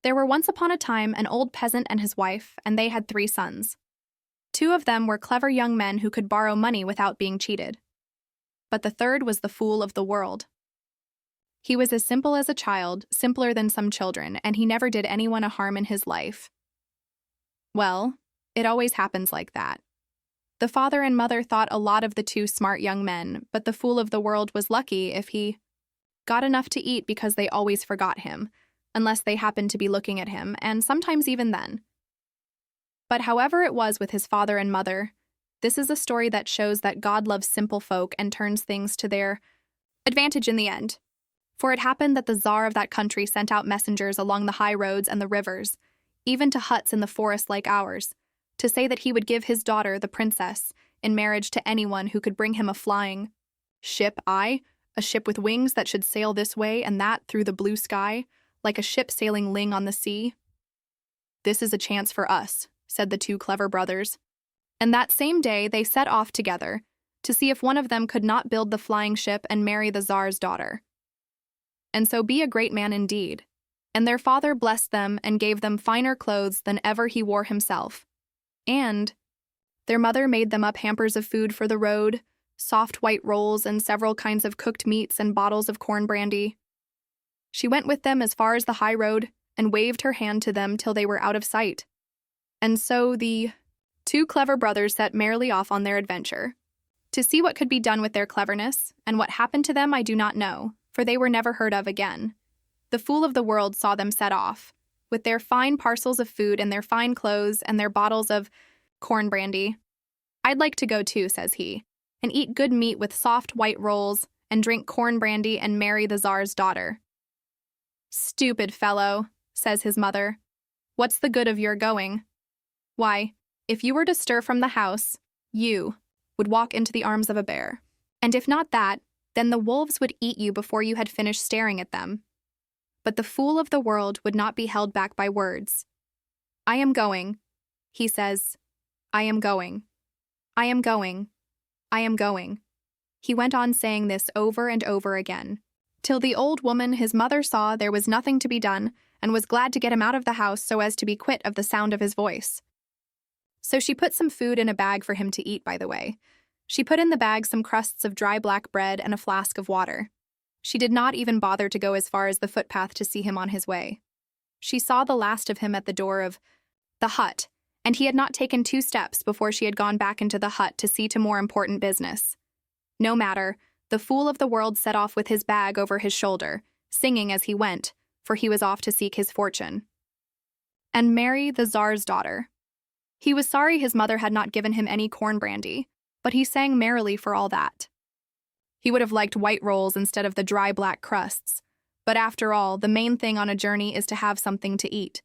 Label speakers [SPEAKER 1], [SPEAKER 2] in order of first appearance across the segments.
[SPEAKER 1] There were once upon a time an old peasant and his wife, and they had 3 sons. 2 of them were clever young men who could borrow money without being cheated. But the third was the fool of the world. He was as simple as a child, simpler than some children, and he never did anyone a harm in his life. Well, it always happens like that. The father and mother thought a lot of the 2 smart young men, but the fool of the world was lucky if he got enough to eat because they always forgot him, unless they happened to be looking at him, and sometimes even then. But however it was with his father and mother, this is a story that shows that God loves simple folk and turns things to their advantage in the end. For it happened that the Tsar of that country sent out messengers along the high roads and the rivers, even to huts in the forest like ours, to say that he would give his daughter, the princess, in marriage to anyone who could bring him a flying ship, a ship with wings that should sail this way and that through the blue sky, like a ship sailing ling on the sea. "This is a chance for us," said the 2 clever brothers. And that same day they set off together to see if one of them could not build the flying ship and marry the Tsar's daughter, and so be a great man indeed. And their father blessed them and gave them finer clothes than ever he wore himself. And their mother made them up hampers of food for the road, soft white rolls and several kinds of cooked meats and bottles of corn brandy. She went with them as far as the high road and waved her hand to them till they were out of sight. And so the 2 clever brothers set merrily off on their adventure. To see what could be done with their cleverness, and what happened to them I do not know, for they were never heard of again. The fool of the world saw them set off, with their fine parcels of food and their fine clothes and their bottles of corn brandy. "I'd like to go too," says he, "and eat good meat with soft white rolls, and drink corn brandy and marry the Tsar's daughter." "Stupid fellow," says his mother. "What's the good of your going? Why, if you were to stir from the house, you would walk into the arms of a bear. And if not that, then the wolves would eat you before you had finished staring at them." But the fool of the world would not be held back by words. "I am going," he says. "I am going. I am going. I am going." He went on saying this over and over again, till the old woman, his mother, saw there was nothing to be done, and was glad to get him out of the house so as to be quit of the sound of his voice. So she put some food in a bag for him to eat, by the way. She put in the bag some crusts of dry black bread and a flask of water. She did not even bother to go as far as the footpath to see him on his way. She saw the last of him at the door of the hut, and he had not taken 2 steps before she had gone back into the hut to see to more important business. No matter, the fool of the world set off with his bag over his shoulder, singing as he went, for he was off to seek his fortune and marry the Tsar's daughter. He was sorry his mother had not given him any corn brandy, but he sang merrily for all that. He would have liked white rolls instead of the dry black crusts, but after all, the main thing on a journey is to have something to eat.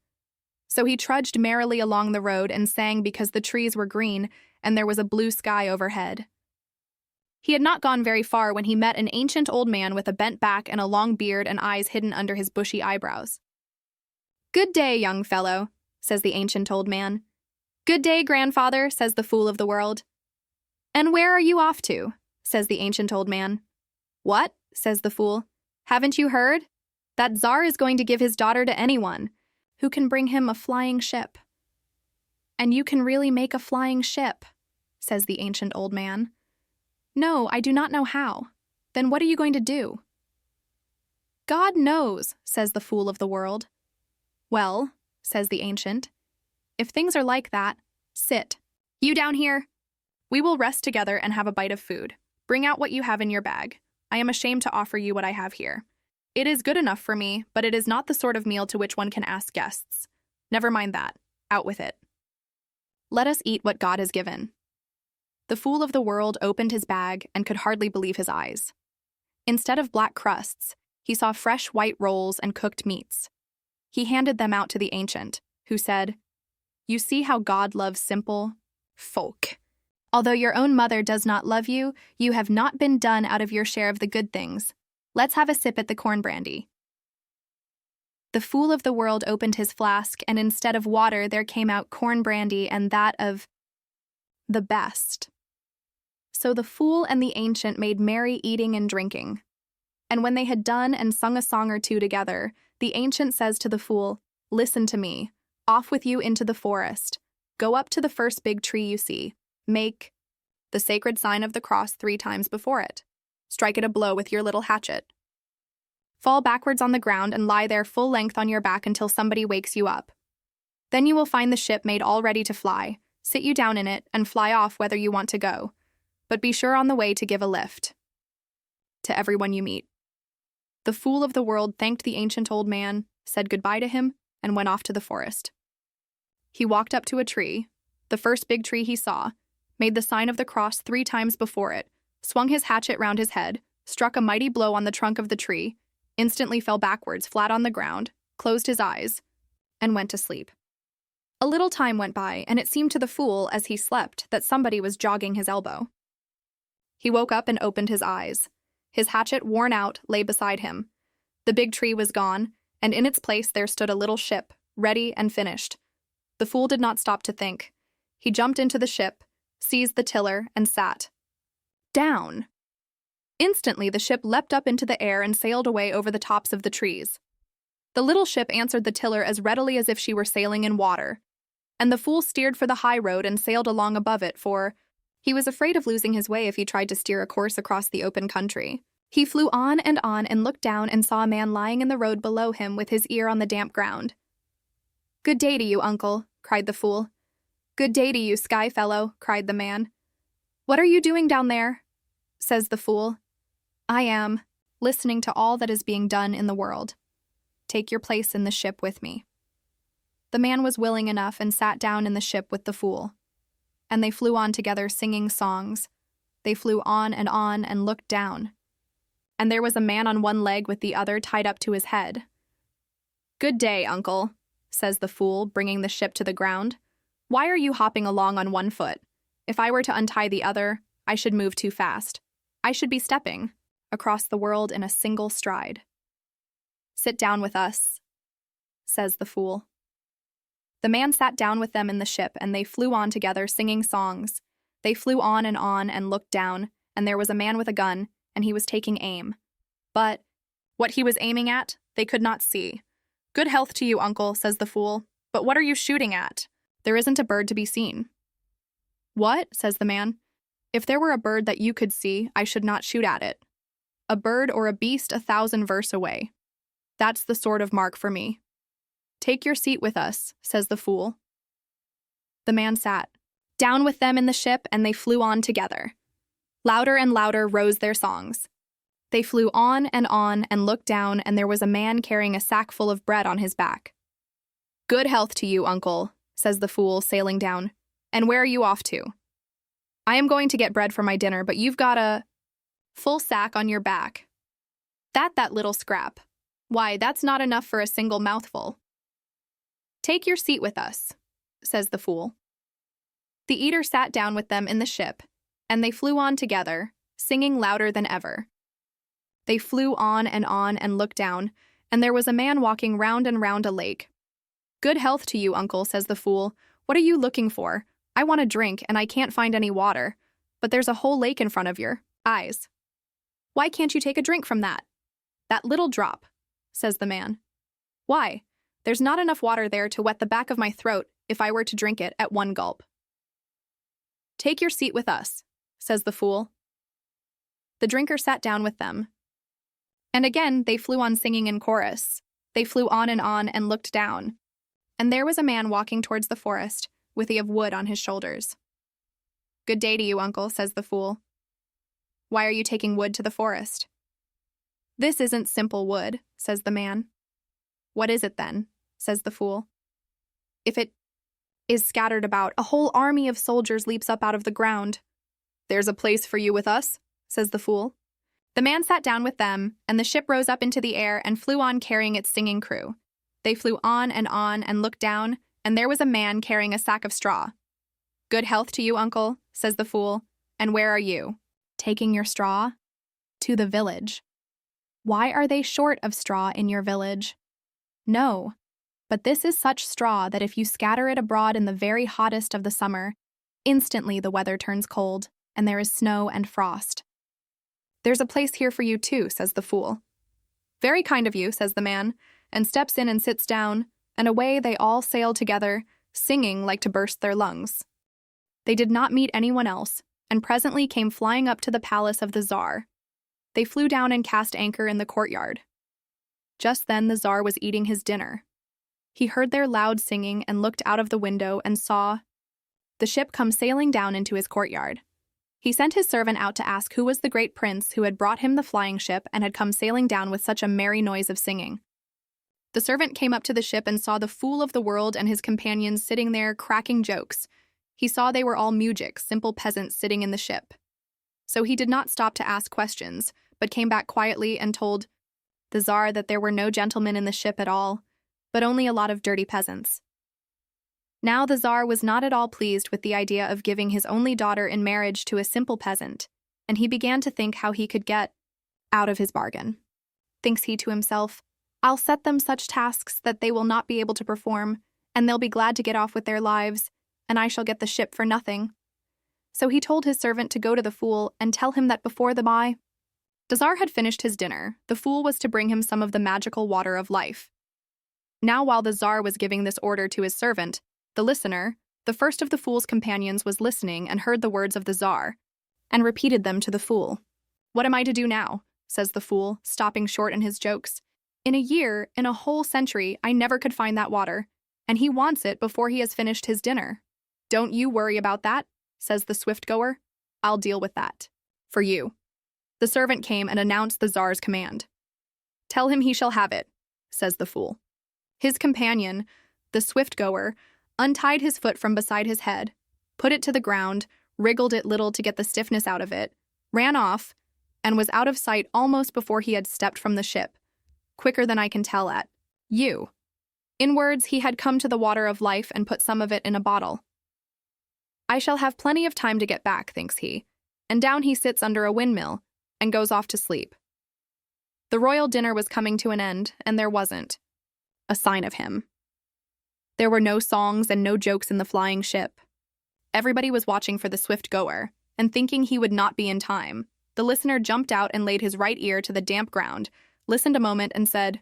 [SPEAKER 1] So he trudged merrily along the road and sang because the trees were green and there was a blue sky overhead. He had not gone very far when he met an ancient old man with a bent back and a long beard and eyes hidden under his bushy eyebrows. "Good day, young fellow," says the ancient old man. "Good day, grandfather," says the fool of the world. "And where are you off to?" says the ancient old man. "What?" says the fool. "Haven't you heard? That Tsar is going to give his daughter to anyone who can bring him a flying ship." "And you can really make a flying ship," says the ancient old man. "No, I do not know how." "Then what are you going to do?" "God knows," says the fool of the world. "Well," says the ancient, "if things are like that, sit. You down here. We will rest together and have a bite of food. Bring out what you have in your bag. I am ashamed to offer you what I have here. It is good enough for me, but it is not the sort of meal to which one can ask guests. Never mind that. Out with it. Let us eat what God has given." The fool of the world opened his bag and could hardly believe his eyes. Instead of black crusts, he saw fresh white rolls and cooked meats. He handed them out to the ancient, who said, "You see how God loves simple folk. Although your own mother does not love you, you have not been done out of your share of the good things. Let's have a sip at the corn brandy." The fool of the world opened his flask, and instead of water there came out corn brandy, and that of the best. So the fool and the ancient made merry eating and drinking. And when they had done and sung a song or two together, the ancient says to the fool, Listen to me. Off with you into the forest. Go up to the first big tree you see. Make the sacred sign of the cross 3 times before it. Strike it a blow with your little hatchet. Fall backwards on the ground and lie there full length on your back until somebody wakes you up. Then you will find the ship made all ready to fly. Sit you down in it and fly off whether you want to go. But be sure on the way to give a lift to everyone you meet. The fool of the world thanked the ancient old man, said goodbye to him, and went off to the forest. He walked up to a tree, the first big tree he saw, made the sign of the cross 3 times before it, swung his hatchet round his head, struck a mighty blow on the trunk of the tree, instantly fell backwards flat on the ground, closed his eyes, and went to sleep. A little time went by, and it seemed to the fool as he slept that somebody was jogging his elbow. He woke up and opened his eyes. His hatchet, worn out, lay beside him. The big tree was gone, and in its place there stood a little ship, ready and finished. The fool did not stop to think. He jumped into the ship, seized the tiller, and sat down. Instantly the ship leapt up into the air and sailed away over the tops of the trees. The little ship answered the tiller as readily as if she were sailing in water, and the fool steered for the high road and sailed along above it, for he was afraid of losing his way if he tried to steer a course across the open country. He flew on and looked down and saw a man lying in the road below him with his ear on the damp ground. "Good day to you, uncle," cried the fool. "Good day to you, sky fellow," cried the man. "What are you doing down there?" says the fool. "I am listening to all that is being done in the world. Take your place in the ship with me." The man was willing enough and sat down in the ship with the fool. And they flew on together singing songs. They flew on and looked down. And there was a man on one leg with the other tied up to his head. "Good day, uncle," says the fool, bringing the ship to the ground. "Why are you hopping along on one foot? If I were to untie the other, I should move too fast. I should be stepping across the world in a single stride." "Sit down with us," says the fool. The man sat down with them in the ship, and they flew on together singing songs. They flew on and looked down, and there was a man with a gun, and he was taking aim. But what he was aiming at, they could not see. "Good health to you, uncle," says the fool. "But what are you shooting at? There isn't a bird to be seen." "What?" says the man. "If there were a bird that you could see, I should not shoot at it. A bird or a beast 1,000 versts away. That's the sort of mark for me." "Take your seat with us," says the fool. The man sat down with them in the ship, and they flew on together. Louder and louder rose their songs. They flew on and looked down, and there was a man carrying a sack full of bread on his back. "Good health to you, uncle," says the fool, sailing down. "And where are you off to?" "I am going to get bread for my dinner, but you've got a full sack on your back. That little scrap. Why, that's not enough for a single mouthful." "Take your seat with us," says the fool. The eater sat down with them in the ship, and they flew on together, singing louder than ever. They flew on and looked down, and there was a man walking round and round a lake. "Good health to you, uncle," says the fool. "What are you looking for? I want a drink, and I can't find any water, but there's a whole lake in front of your eyes. Why can't you take a drink from that little drop?" says the man. "Why? There's not enough water there to wet the back of my throat if I were to drink it at one gulp." "Take your seat with us," says the fool. The drinker sat down with them. And again they flew on singing in chorus. They flew on and looked down. And there was a man walking towards the forest, with a of wood on his shoulders. "Good day to you, uncle," says the fool. "Why are you taking wood to the forest?" "This isn't simple wood," says the man. "What is it then?" says the fool. "If it is scattered about, a whole army of soldiers leaps up out of the ground." "There's a place for you with us," says the fool. The man sat down with them, and the ship rose up into the air and flew on carrying its singing crew. They flew on and looked down, and there was a man carrying a sack of straw. "Good health to you, uncle," says the fool. "And where are you taking your straw?" "To the village." "Why are they short of straw in your village?" "No, but this is such straw that if you scatter it abroad in the very hottest of the summer, instantly the weather turns cold, and there is snow and frost." "There's a place here for you too," says the fool. "Very kind of you," says the man, and steps in and sits down, and away they all sailed together, singing like to burst their lungs. They did not meet anyone else, and presently came flying up to the palace of the Tsar. They flew down and cast anchor in the courtyard. Just then the Tsar was eating his dinner. He heard their loud singing and looked out of the window and saw the ship come sailing down into his courtyard. He sent his servant out to ask who was the great prince who had brought him the flying ship and had come sailing down with such a merry noise of singing. The servant came up to the ship and saw the fool of the world and his companions sitting there cracking jokes. He saw they were all mujiks, simple peasants sitting in the ship. So he did not stop to ask questions, but came back quietly and told the Tsar that there were no gentlemen in the ship at all, but only a lot of dirty peasants. Now the Tsar was not at all pleased with the idea of giving his only daughter in marriage to a simple peasant, and he began to think how he could get out of his bargain. Thinks he to himself, I'll set them such tasks that they will not be able to perform, and they'll be glad to get off with their lives, and I shall get the ship for nothing. So he told his servant to go to the fool and tell him that before the Tsar had finished his dinner, the fool was to bring him some of the magical water of life. Now while the Tsar was giving this order to his servant, the listener, the first of the fool's companions, was listening and heard the words of the Tsar, and repeated them to the fool. What am I to do now? Says the fool, stopping short in his jokes. In a year, in a whole century, I never could find that water, and he wants it before he has finished his dinner. Don't you worry about that, says the swift-goer. I'll deal with that. For you. The servant came and announced the Tsar's command. Tell him he shall have it, says the fool. His companion, the swift-goer, untied his foot from beside his head, put it to the ground, wriggled it little to get the stiffness out of it, ran off, and was out of sight almost before he had stepped from the ship, quicker than I can tell at you. In words, he had come to the water of life and put some of it in a bottle. I shall have plenty of time to get back, thinks he, and down he sits under a windmill and goes off to sleep. The royal dinner was coming to an end, and there wasn't a sign of him. There were no songs and no jokes in the flying ship. Everybody was watching for the swift-goer, and thinking he would not be in time, the listener jumped out and laid his right ear to the damp ground, listened a moment and said,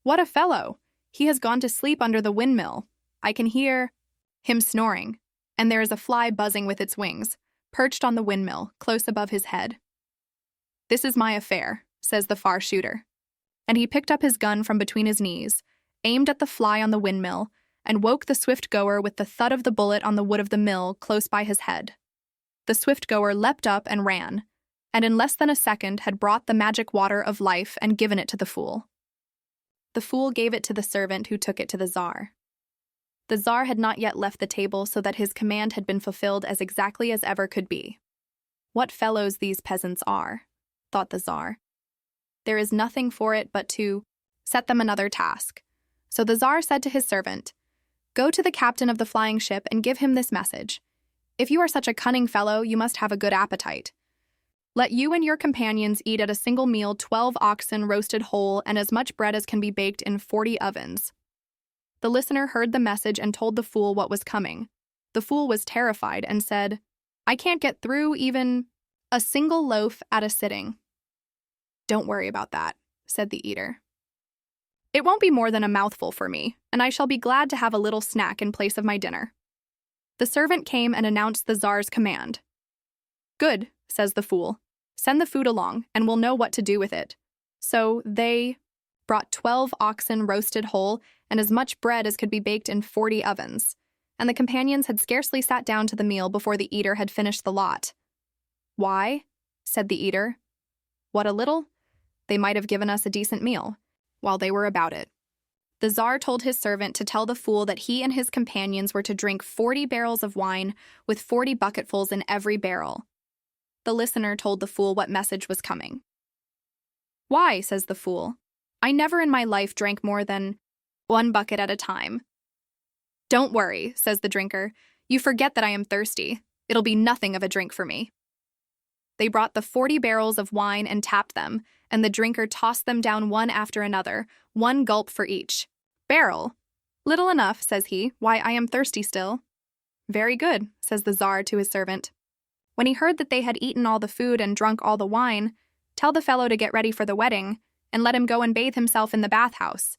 [SPEAKER 1] What a fellow! He has gone to sleep under the windmill. I can hear him snoring, and there is a fly buzzing with its wings, perched on the windmill, close above his head. This is my affair, says the far shooter. And he picked up his gun from between his knees, aimed at the fly on the windmill, and woke the swift-goer with the thud of the bullet on the wood of the mill close by his head. The swift-goer leapt up and ran, and in less than a second had brought the magic water of life and given it to the fool. The fool gave it to the servant who took it to the Tsar. The Tsar had not yet left the table, so that his command had been fulfilled as exactly as ever could be. What fellows these peasants are, thought the Tsar. There is nothing for it but to set them another task. So the Tsar said to his servant, Go to the captain of the flying ship and give him this message. If you are such a cunning fellow, you must have a good appetite. Let you and your companions eat at a single meal 12 oxen roasted whole and as much bread as can be baked in 40 ovens. The listener heard the message and told the fool what was coming. The fool was terrified and said, I can't get through even a single loaf at a sitting. Don't worry about that, said the eater. It won't be more than a mouthful for me, and I shall be glad to have a little snack in place of my dinner. The servant came and announced the Tsar's command. Good, says the fool. Send the food along, and we'll know what to do with it. So they brought 12 oxen roasted whole and as much bread as could be baked in 40 ovens, and the companions had scarcely sat down to the meal before the eater had finished the lot. Why? Said the eater. What a little? They might have given us a decent meal while they were about it. The Tsar told his servant to tell the fool that he and his companions were to drink 40 barrels of wine with 40 bucketfuls in every barrel. The listener told the fool what message was coming. Why, says the fool, I never in my life drank more than 1 bucket at a time. Don't worry, says the drinker. You forget that I am thirsty. It'll be nothing of a drink for me. They brought the 40 barrels of wine and tapped them, and the drinker tossed them down one after another, 1 gulp for each. Barrel? Little enough, says he. Why, I am thirsty still. Very good, says the Tsar to his servant. When he heard that they had eaten all the food and drunk all the wine, tell the fellow to get ready for the wedding, and let him go and bathe himself in the bathhouse.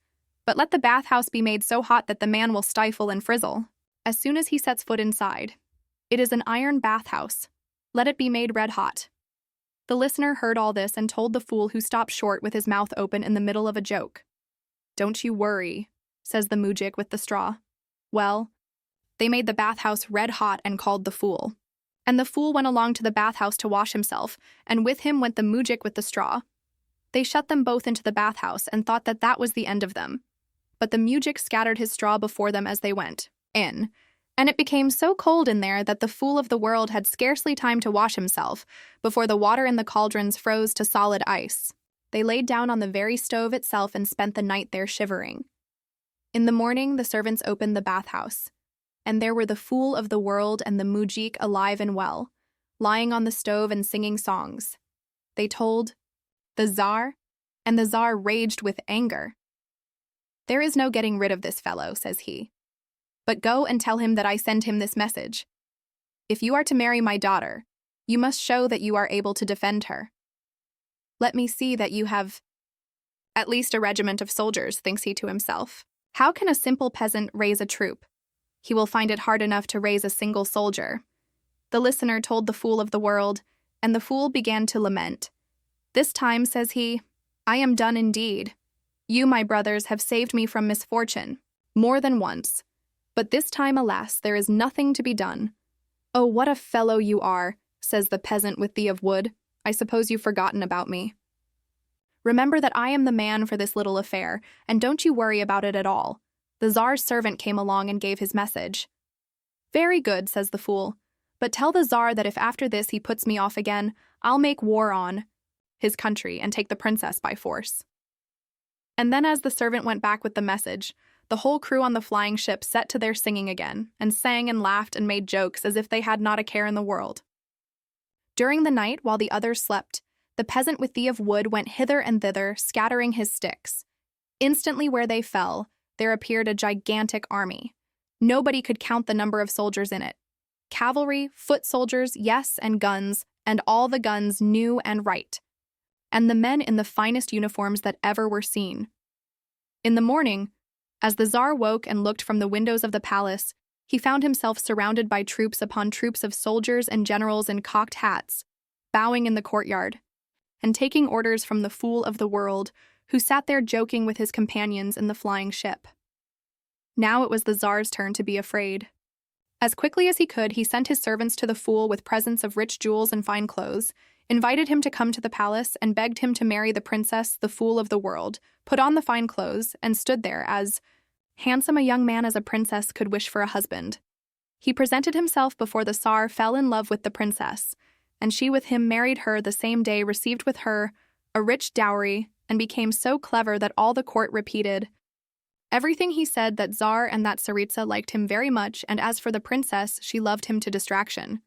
[SPEAKER 1] But let the bathhouse be made so hot that the man will stifle and frizzle as soon as he sets foot inside. It is an iron bathhouse. Let it be made red hot." The listener heard all this and told the fool, who stopped short with his mouth open in the middle of a joke. "Don't you worry," says the mujik with the straw. Well, they made the bathhouse red hot and called the fool. And the fool went along to the bathhouse to wash himself, and with him went the mujik with the straw. They shut them both into the bathhouse and thought that that was the end of them. But the mujik scattered his straw before them as they went in, and it became so cold in there that the fool of the world had scarcely time to wash himself before the water in the cauldrons froze to solid ice. They laid down on the very stove itself and spent the night there shivering. In the morning, the servants opened the bathhouse, and there were the fool of the world and the mujik alive and well, lying on the stove and singing songs. They told the Tsar, and the Tsar raged with anger. "There is no getting rid of this fellow," says he. "But go and tell him that I send him this message. If you are to marry my daughter, you must show that you are able to defend her. Let me see that you have at least a regiment of soldiers," thinks he to himself. How can a simple peasant raise a troop? He will find it hard enough to raise a single soldier. The listener told the fool of the world, and the fool began to lament. "This time," says he, "I am done indeed. You, my brothers, have saved me from misfortune more than once. But this time, alas, there is nothing to be done." "Oh, what a fellow you are," says the peasant with the of wood. "I suppose you've forgotten about me. Remember that I am the man for this little affair, and don't you worry about it at all." The Tsar's servant came along and gave his message. "Very good," says the fool, "but tell the Tsar that if after this he puts me off again, I'll make war on his country and take the princess by force." And then as the servant went back with the message, the whole crew on the flying ship set to their singing again, and sang and laughed and made jokes as if they had not a care in the world. During the night, while the others slept, the peasant with the of wood went hither and thither, scattering his sticks. Instantly where they fell, there appeared a gigantic army. Nobody could count the number of soldiers in it. Cavalry, foot soldiers, yes, and guns, and all the guns new and right. And the men in the finest uniforms that ever were seen. In the morning, as the Tsar woke and looked from the windows of the palace, he found himself surrounded by troops upon troops of soldiers and generals in cocked hats, bowing in the courtyard, and taking orders from the fool of the world, who sat there joking with his companions in the flying ship. Now it was the Tsar's turn to be afraid. As quickly as he could, he sent his servants to the fool with presents of rich jewels and fine clothes, invited him to come to the palace, and begged him to marry the princess, the fool of the world, put on the fine clothes, and stood there as handsome a young man as a princess could wish for a husband. He presented himself before the Tsar, fell in love with the princess, and she with him married her the same day, received with her a rich dowry, and became so clever that all the court repeated everything he said, that Tsar and that Tsaritsa liked him very much, and as for the princess, she loved him to distraction.